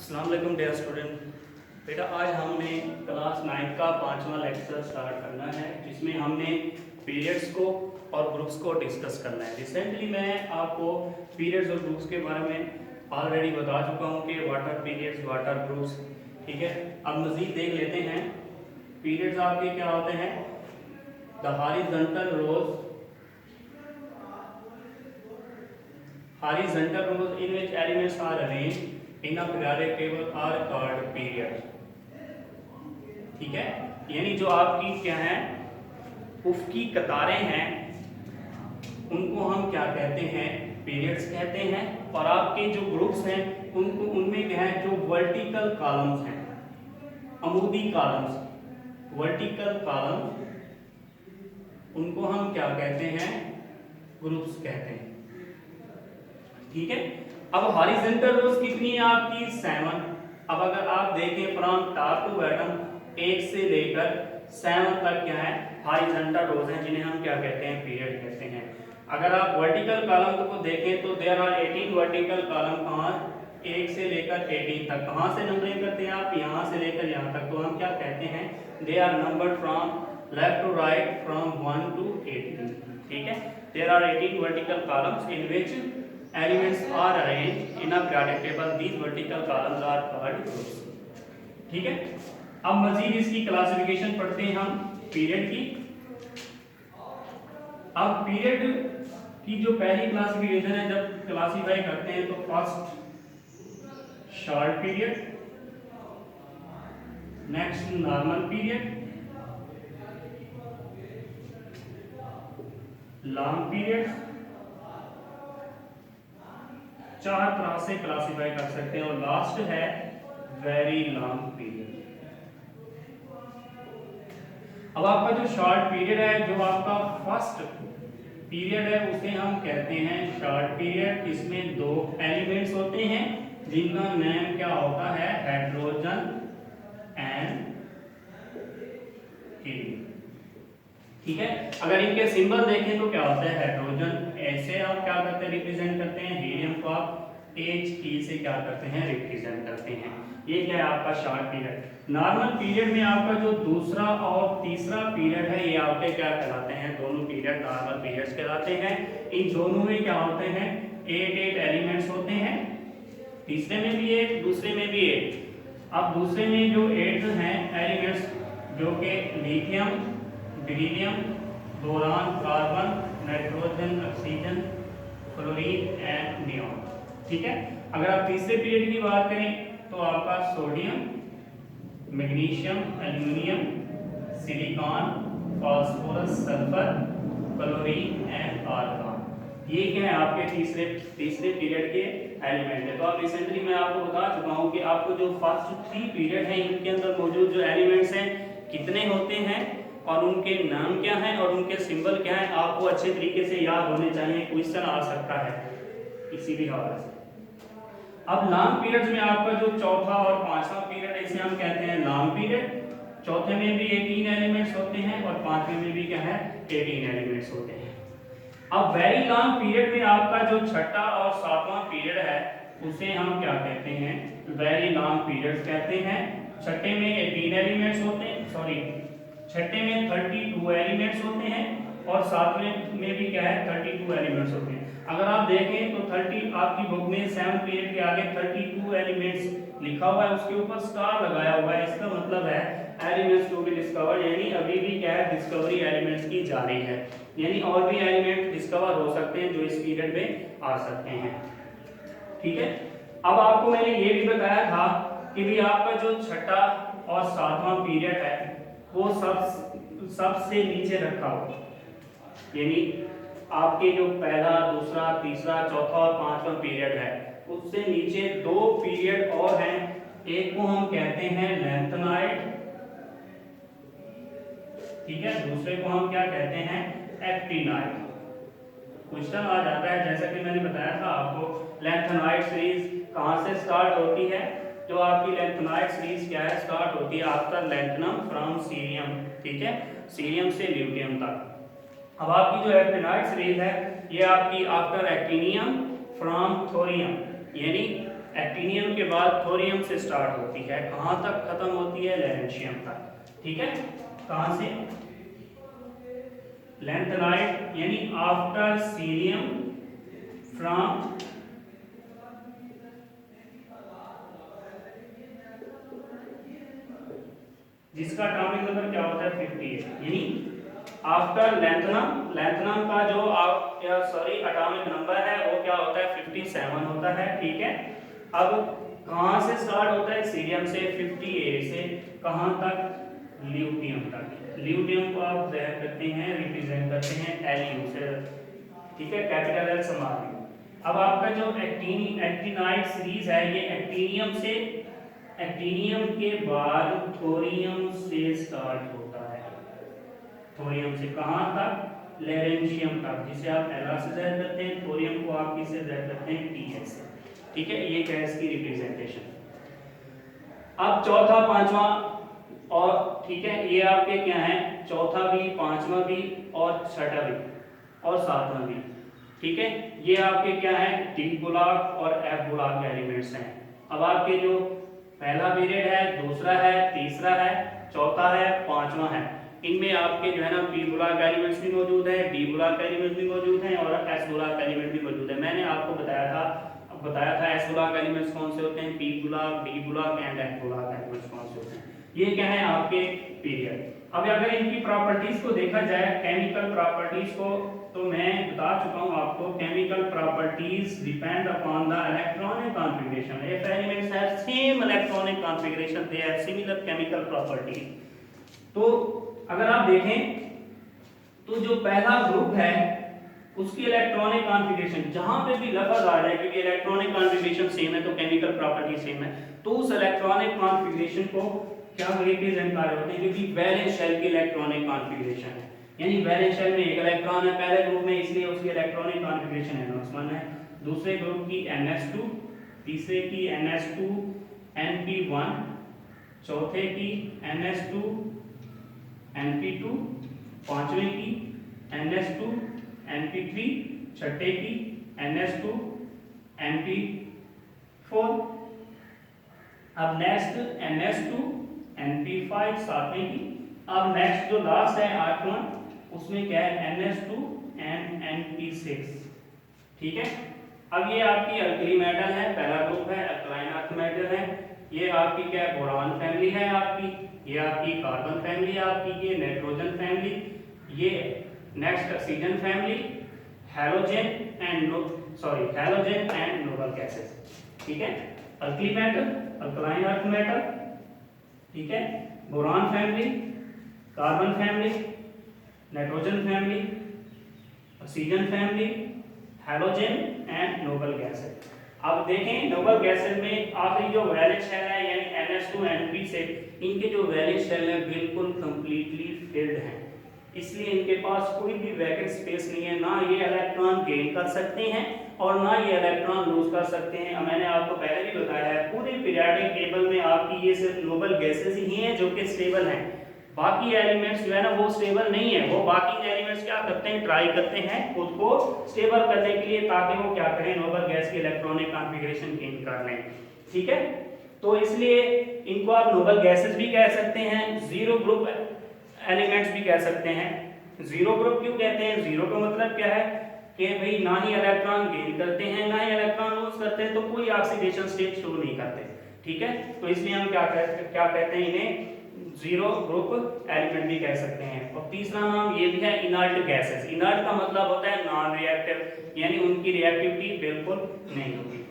अस्सलाम वालेकुम dear student. बेटा आज हमने क्लास 9 का 5वां लेक्चर स्टार्ट करना है जिसमें हमने पीरियड्स को और ग्रुप्स को डिस्कस करना है। रिसेंटली मैं आपको पीरियड्स और ग्रुप्स के बारे में ऑलरेडी बता चुका हूँ कि what are periods, what are groups. ठीक है, अब मज़ीद देख लेते हैं। पीरियड्स आपके क्या होते हैं? The horizontal rows in which elements are arranged in a periodic table are called periods। ठीक है, यानी जो आपकी क्या है उफ़क़ी कतारें हैं उनको हम क्या कहते हैं? पीरियड्स कहते हैं। और आपके जो ग्रुप्स हैं उनको उनमें क्या है, जो वर्टिकल कॉलम्स हैं, अमूदी कॉलम्स, वर्टिकल कॉलम, उनको हम क्या कहते हैं? ग्रुप्स कहते हैं। ठीक है, अब हॉरिजॉन्टल रोज कितनी है आपकी? 7। अब अगर आप देखें फ्रॉम टॉप टू बॉटम 1 से लेकर 7 तक क्या है? हॉरिजॉन्टल रोज हैं जिन्हें हम क्या कहते हैं? पीरियड कहते हैं। अगर आप वर्टिकल कॉलम को देखें तो देयर आर 18 वर्टिकल कॉलम। कहाँ? 1 से लेकर 18 तक। कहाँ से नंबरिंग करते हैं आप? यहाँ से लेकर यहाँ तक। तो हम क्या कहते हैं? They are numbered from left to right from 1 to 18। ठीक है, there are 18 vertical columns in which elements are arranged in a periodic table. These vertical columns are called groups। ठीक है, अब मजीद इसकी क्लासिफिकेशन पढ़ते हैं हम पीरियड की। अब पीरियड की जो पहली क्लासिफिकेशन है, जब क्लासिफाई करते हैं तो first short period, next normal period, long period, 4 तरह से क्लासिफाई कर सकते हैं। और लास्ट है वेरी लॉन्ग पीरियड। अब आपका जो शॉर्ट पीरियड है, जो आपका फर्स्ट पीरियड है, उसे हम कहते हैं शॉर्ट पीरियड। इसमें 2 एलिमेंट्स होते हैं जिनका नाम क्या होता है? Hydrogen and helium. ठीक है, अगर इनके सिंबल देखें तो क्या होता है? हाइड्रोजन ऐसे आप क्या करते हैं? रिप्रेजेंट करते हैं। हीलियम को आप HE से क्या करते हैं? रिप्रेजेंट करते हैं। ये क्या है आपका शॉर्ट पीरियड। नॉर्मल पीरियड में आपका जो दूसरा और तीसरा पीरियड है, ये आपके क्या कहलाते हैं? दोनों पीरियड नॉर्मल पीरियड्स कहलाते हैं। इन दोनों में क्या होते हैं? 8 एलिमेंट्स होते हैं। तीसरे में भी 8, दूसरे में भी 8। अब दूसरे में जो 8 हैं एलिमेंट्स, जो कि lithium, beryllium, boron, carbon, nitrogen, oxygen, chlorine and neon. ठीक है, अगर आप तीसरे पीरियड की बात करें तो आपका sodium, magnesium, aluminium, silicon, phosphorus, sulphur, chlorine and argon. ये क्या है आपके तीसरे पीरियड के एलिमेंट है। तो अब रिसेंटली मैं आपको बता चुका हूँ कि आपको जो फर्स्ट 3 पीरियड है इनके अंदर मौजूद जो एलिमेंट्स हैं कितने होते हैं और उनके नाम क्या हैं और उनके सिंबल क्या हैं, आपको अच्छे तरीके से याद होने चाहिए। क्वेश्चन आ सकता है किसी भी हवाले से। अब लॉन्ग पीरियड्स में आपका जो चौथा और पांचवा पीरियड है, इसे हम कहते हैं लॉन्ग पीरियड। चौथे में भी 18 एलिमेंट्स होते हैं और पांचवें में भी क्या है? 18 एलिमेंट्स होते हैं। अब वेरी लॉन्ग पीरियड में आपका जो छठा और सातवां पीरियड है उसे हम क्या कहते हैं? वेरी लॉन्ग पीरियड कहते हैं। छठे में 18 एलिमेंट्स होते हैं, छठे में 32 एलिमेंट्स होते हैं और सातवें में भी क्या है? 32 एलिमेंट्स होते हैं। अगर आप देखें तो 30 आपकी बुक में 7 पीरियड के आगे 32 एलिमेंट्स लिखा हुआ है, उसके ऊपर स्टार लगाया हुआ है। इसका मतलब है एलिमेंट्स टू बी डिस्कवर्ड, यानी अभी भी क्या है? डिस्कवरी एलिमेंट्स की जारी है, यानी और भी एलिमेंट डिस्कवर हो सकते हैं जो इस पीरियड में आ सकते हैं। ठीक है, अब आपको मैंने ये भी बताया था कि भी आपका जो छठा और सातवां पीरियड है वो सबसे नीचे रखा हो, यानी आपके जो पहला, दूसरा, तीसरा, चौथा और पांचवा पीरियड है उससे नीचे 2 पीरियड और हैं। एक को हम कहते हैं लैंथेनाइड, ठीक है, दूसरे को हम क्या कहते हैं? एक्टिनाइड। क्वेश्चन आ जाता है जैसा कि मैंने बताया था आपको, लैंथेनाइड सीरीज कहां से स्टार्ट होती है? जो आपकी लैंथेनाइड सीरीज क्या है? स्टार्ट होती है आफ्टर लैंथेनम फ्रॉम सीरियम। ठीक है, सीरियम से ल्यूटियम तक। अब आपकी जो एक्टिनाइड सीरीज है ये आपकी आफ्टर एक्टिनियम फ्रॉम थोरियम, यानी एक्टिनियम के बाद थोरियम से स्टार्ट होती है, कहां तक खत्म होती है? लैरेंशियम तक। ठीक है, कहां से? लैंथेनाइट यानी आफ्टर सीरियम फ्रॉम जिसका एटॉमिक नंबर क्या होता है? 58, यानी आफ्टर लैंथेनम, लैंथेनम का जो आप या सॉरी एटॉमिक नंबर है वो क्या होता है? 57 होता है। ठीक है, अब कहां से स्टार्ट होता है? सीरियम से 58 से कहां तक? ल्यूटियम तक। ल्यूटियम को आप ज़ाहिर करते हैं, रिप्रेजेंट करते हैं Lu से। ठीक है, कैपिटल एल स्मॉल यू। अब आपका जो एक्टिनाइट सीरीज है ये एक्टिनियम से, एक्टिनियम के बाद थोरियम से स्टार्ट होता है। थोरियम से कहां तक? लैरेंशियम तक, जिसे आप La से ज़ाहिर करते हैं, थोरियम को आप किससे ज़ाहिर करते हैं? Ts से। ठीक है, ये गैस की रिप्रेजेंटेशन। अब चौथा, पांचवा और ठीक है, ये आपके क्या है? चौथा भी, पांचवा भी और छठा भी और सातवां भी। ठीक है, ये आपके क्या है? डी ब्लॉक और एफ ब्लॉक एलिमेंट्स हैं। अब आपके जो पहला पीरियड है, दूसरा है, तीसरा है, चौथा है, पांचवा है, इनमें आपके जो है ना पी ब्लॉक एलिमेंट्स भी मौजूद है, डी ब्लॉक एलिमेंट्स भी मौजूद हैं और एस ब्लॉक एलिमेंट भी मौजूद है। मैंने आपको बताया था एस ब्लॉक एलिमेंट्स कौन से होते हैं, P block, D block and F block elements कौन से होते हैं। ये क्या है आपके पीरियड। अब अगर इनकी प्रॉपर्टीज को देखा जाए, केमिकल प्रॉपर्टीज को, तो मैं बता चुका हूं आपको, chemical properties depend upon the electronic configuration. If elements have same electronic configuration they have similar chemical properties. तो अगर आप देखें तो जो पहला ग्रुप है उसकी इलेक्ट्रॉनिक कॉन्फ़िगरेशन जहां पे भी लफ्ज आ जाए, क्योंकि इलेक्ट्रॉनिक कॉन्फ़िगरेशन सेम है तो केमिकल प्रॉपर्टी सेम है, तो उस इलेक्ट्रॉनिक कॉन्फ़िगरेशन को क्या रिप्रेजेंट कर रहे होते हैं? क्योंकि वैलेंस शेल की इलेक्ट्रॉनिक कॉन्फ़िगरेशन है, यानी वैलेंस शेल में एक इलेक्ट्रॉन है पहले ग्रुप में, इसलिए उसकी इलेक्ट्रॉनिक कॉन्फ़िगरेशन NO1 है। दूसरे ग्रुप की NS2, तीसरे की NS2 NP1, चौथे की NS2 NP2, पांचवें की NS2 NP3, छठे की NS2 NP4। अब नेक्स्ट NS2 NP5, सातवें की। अब नेक्स्ट जो लास्ट है आठवां, उसमें क्या है? NS2 and NP6। ठीक है, अब ये आपकी अल्कली मेटल है, पहला ग्रुप है अल्कलाइन अर्थ मेटल है। ये आपकी क्या है? बोरान फैमिली है आपकी, ये आपकी कार्बन फैमिली है आपकी, ये नाइट्रोजन फैमिली, ये next oxygen family, halogen and noble gases. ठीक है, alkali metal, alkaline earth metal, ठीक है, boron family, carbon family, nitrogen family, oxygen family, halogen and noble gases. अब देखें नोबल गैसेस में आखिरी जो वैलेंस शेल है यानी NS2 NP6, इनके जो वैलेंस शेल है बिल्कुल कंप्लीटली फिल्ड हैं, इसलिए इनके पास कोई भी वैकेंट स्पेस नहीं है। ना ये इलेक्ट्रॉन गेन कर सकते हैं और ना ये इलेक्ट्रॉन लूज कर सकते हैं। मैंने आपको पहले भी बताया है पूरे पीरियोडिक टेबल में आपकी ये सिर्फ नोबल गैसेस ही हैं जो कि स्टेबल हैं, बाकी एलिमेंट्स जो है ना वो स्टेबल नहीं है। वो बाकी एलिमेंट्स क्या करते हैं? ट्राई करते हैं खुद को स्टेबल करने के लिए ताकि वो क्या करें? नोबल गैस की इलेक्ट्रॉनिक कॉन्फ़िगरेशन गेन कर लें। ठीक है, तो इसलिए इनको आप नोबल गैसेस भी कह सकते हैं, जीरो ग्रुप एलिमेंट्स भी कह सकते हैं। जीरो ग्रुप क्यों कहते हैं? जीरो का मतलब क्या है कि भाई ना ही इलेक्ट्रॉन गेन करते हैं ना ही इलेक्ट्रॉन लूज करते हैं, तो कोई ऑक्सीडेशन स्टेट शुरू नहीं करते। ठीक है, तो इसलिए हम क्या कहते हैं? इन्हें जीरो ग्रुप एलिमेंट भी कह सकते हैं। और तीसरा नाम ये भी है इनर्ट गैसेस। इनर्ट का मतलब होता है नॉन रिएक्टिव, यानी उनकी रिएक्टिविटी बिल्कुल नहीं होगी।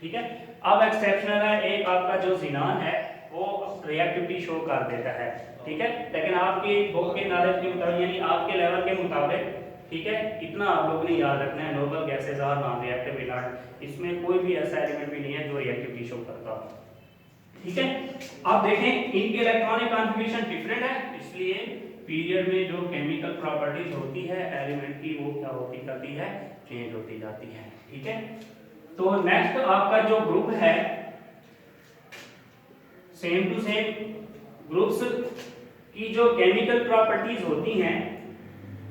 ठीक है, अब एक्सेप्शनल है एक आपका जो ज़ीनान है वो रिएक्टिविटी शो कर देता है। ठीक है, लेकिन आपकी बुक के नॉलेज के मुताबिक यानी आपके लेवल के मुताबिक, ठीक है, इतना आप लोगों ने याद रखना है, noble gases are non reactive inert, इसमें कोई भी ऐसा एलिमेंट भी नहीं है जो रिएक्टिविटी शो करता हो। ठीक है, आप देखें इनके इलेक्ट्रॉनिक कॉन्फ़िगरेशन डिफरेंट है, इसलिए पीरियड में जो केमिकल प्रॉपर्टीज होती है एलिमेंट की वो क्या होती जाती है? चेंज होती जाती है। ठीक है, तो नेक्स्ट आपका जो ग्रुप है सेम टू सेम ग्रुप्स की जो केमिकल प्रॉपर्टीज होती हैं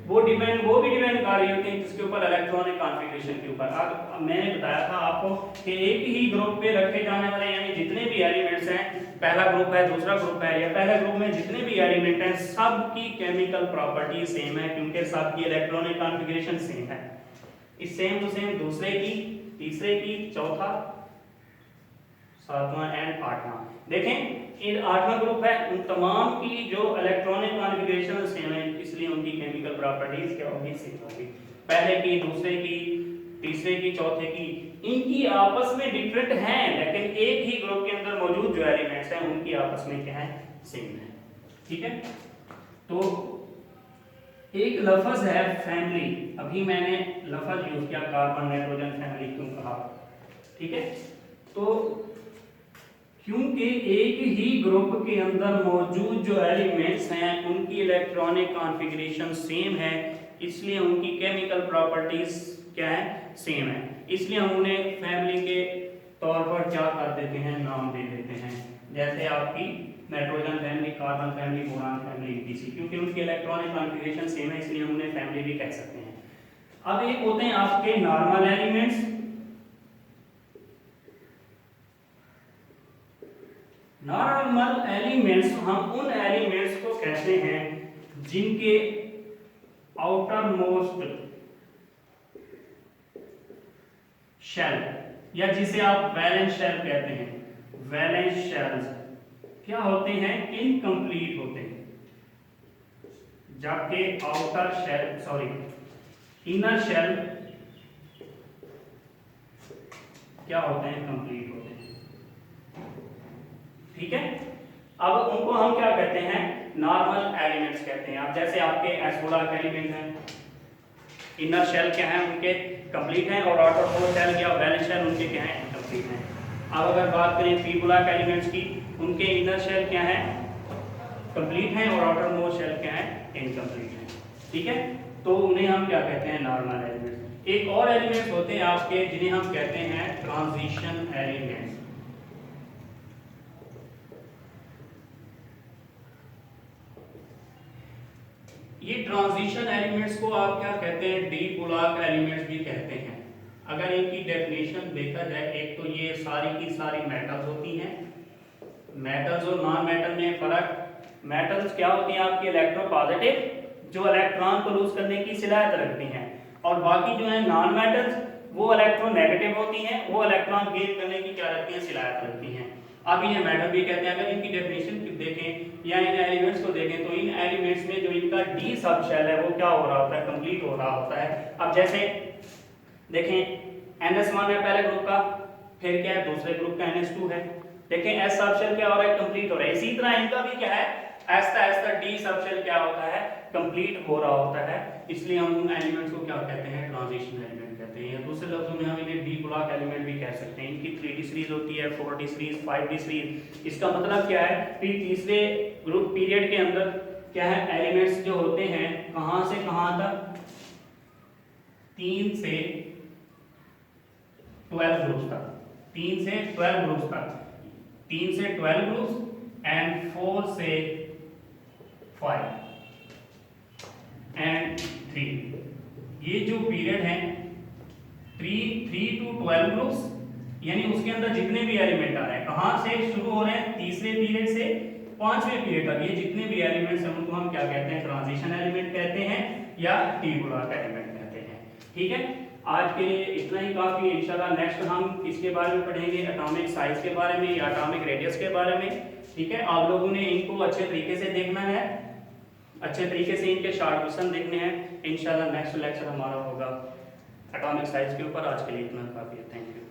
वो भी डिपेंड कर रही होती है किसके ऊपर, इलेक्ट्रॉनिक कॉन्फ़िगरेशन के ऊपर। अब मैंने बताया था आपको कि एक ही ग्रुप पे रखे जाने वाले यानी जितने भी एलिमेंट्स हैं, पहला ग्रुप है दूसरा ग्रुप है, या पहले ग्रुप में जितने भी एलिमेंट हैं सब की केमिकल प्रॉपर्टी सेम है, क्योंकि सब की इलेक्ट्रॉनिक कॉन्फ़िगरेशन सेम है। इस सेम टू सेम दूसरे की, तीसरे की, चौथा, सातवां एंड आठवां। देखें इन आठवां ग्रुप है, उन तमाम की जो इलेक्ट्रॉनिक कॉन्फ़िगरेशन सेम है, इसलिए उनकी केमिकल प्रॉपर्टीज क्या होगी, सेम होगी। पहले की, दूसरे की, तीसरे की, चौथे की, इनकी आपस में डिफरेंट हैं, लेकिन एक ही ग्रुप के अंदर मौजूद जो एलिमेंट्स हैं उनकी आपस में क्या है, सेम है। ठीक है, तो एक लफ्ज है फैमिली, अभी मैंने लफ्ज यूज किया कार्बन नाइट्रोजन फैमिली क्यों कहा, ठीक है, तो क्योंकि एक ही ग्रुप के अंदर मौजूद जो एलिमेंट्स हैं उनकी इलेक्ट्रॉनिक कॉन्फ़िगरेशन सेम है, इसलिए उनकी केमिकल प्रॉपर्टीज क्या है, सेम है। इसलिए हम उन्हें फैमिली के तौर पर क्या कर देते हैं, नाम दे देते हैं। जैसे आपकी nitrogen family, carbon family, boron family, etc, क्योंकि उनकी इलेक्ट्रॉनिक कॉन्फ़िगरेशन सेम है, इसलिए हम उन्हें फैमिली भी कह सकते हैं। अब एक होते हैं आपके नॉर्मल एलिमेंट्स। नॉर्मल एलिमेंट्स, हम उन एलिमेंट्स को कहते हैं जिनके आउटर मोस्ट शेल, या जिसे आप वैलेंस शेल कहते हैं, वैलेंस शेल्स क्या होते हैं, इनकम्प्लीट होते हैं, जबकि outer shell, sorry inner shell क्या होते हैं, कंप्लीट होते हैं। ठीक है, अब उनको हम क्या कहते हैं, नॉर्मल एलिमेंट्स कहते हैं। अब जैसे आपके एसोलार एलिमेंट हैं, इनर शेल क्या है, उनके कंप्लीट हैं, और आउटर मोस्ट शेल या वैलेंस शेल उनके क्या है, इनकम्प्लीट हैं। अब अगर बात करें पीबुलार एलिमेंट्स की, उनके इनर शेल क्या है, कंप्लीट हैं, और आउटर मोस्ट शेल क्या है, इनकम्प्लीट हैं। ठीक है, तो उन्हें हम क्या कहते हैं, नॉर्मल एलिमेंट्स। एक और एलिमेंट्स होते हैं आपके जिन्हें हम कहते हैं ट्रांजिशन एलिमेंट्स। ये ट्रांजिशन एलिमेंट्स को आप क्या कहते हैं, डी ब्लॉक एलिमेंट्स भी कहते हैं। अगर इनकी डेफिनेशन देखा जाए, एक तो ये सारी की सारी मेटल्स होती हैं। मेटल्स और नॉन मेटल में फर्क, मेटल्स क्या होती हैं आपकी इलेक्ट्रोपॉजिटिव, जो इलेक्ट्रॉन को लूज करने की सलाहियत रखती हैं, और बाकी जो है नॉन मेटल्स वो इलेक्ट्रोनेगेटिव होती हैं, वो इलेक्ट्रॉन गेन करने की क्या रखती हैं, सलाहियत रखती हैं। अब इन्हें मेटल भी कहते हैं। अगर इनकी डेफिनेशन देखें या इन एलिमेंट्स को देखें, तो इन एलिमेंट्स में जो इनका डी सब शेल है वो क्या हो रहा होता है, कंप्लीट हो रहा होता है। अब जैसे देखें NS1 है पहले ग्रुप का, फिर क्या है दूसरे ग्रुप का NS2 है। देखें S सब शेल क्या हो रहा है, कंप्लीट हो रहा है। इसी तरह इनका भी क्या है, ऐसा डी सब शेल क्या होता है, कंप्लीट हो रहा होता है। इसलिए हम उन एलिमेंट्स को क्या कहते हैं, ट्रांजिशन एलिमेंट कहते हैं, या दूसरे लफ्जों में हम इन्हें डी ब्लॉक एलिमेंट भी कह सकते हैं। इनकी 3D सीरीज होती है, 4D सीरीज, 5D सीरीज। इसका मतलब क्या है कि तीसरे ग्रुप पीरियड के अंदर क्या है, एलिमेंट्स जो होते हैं कहां से कहां तक, 3 से 12 ग्रुप्स तक, 3 से 12 ग्रुप्स तक, 3 से 12 ग्रुप्स एंड 4 से 5 एंड 3। ये जो पीरियड है 3 to 12 ग्रुप्स, यानी उसके अंदर जितने भी एलिमेंट आ रहे हैं, कहां से शुरू हो रहे हैं, तीसरे पीरियड से 5वें पीरियड तक, ये जितने भी एलिमेंट्स हैं उनको हम क्या कहते हैं, ट्रांजिशन एलिमेंट कहते हैं या डी ब्लॉक एलिमेंट कहते हैं। ठीक है, आज के लिए इतना ही काफी है। इंशाल्लाह नेक्स्ट हम किसके बारे में पढ़ेंगे, एटॉमिक साइज के बारे में या एटॉमिक रेडियस के बारे में। ठीक है, आप लोगों ने इनको अच्छे तरीके से देखना है, अच्छे तरीके से इनके शॉर्ट क्वेश्चन देखने हैं। इंशाल्लाह नेक्स्ट लेक्चर हमारा होगा एटॉमिक साइज के ऊपर। आज के लिए इतना काफी है, थैंक यू।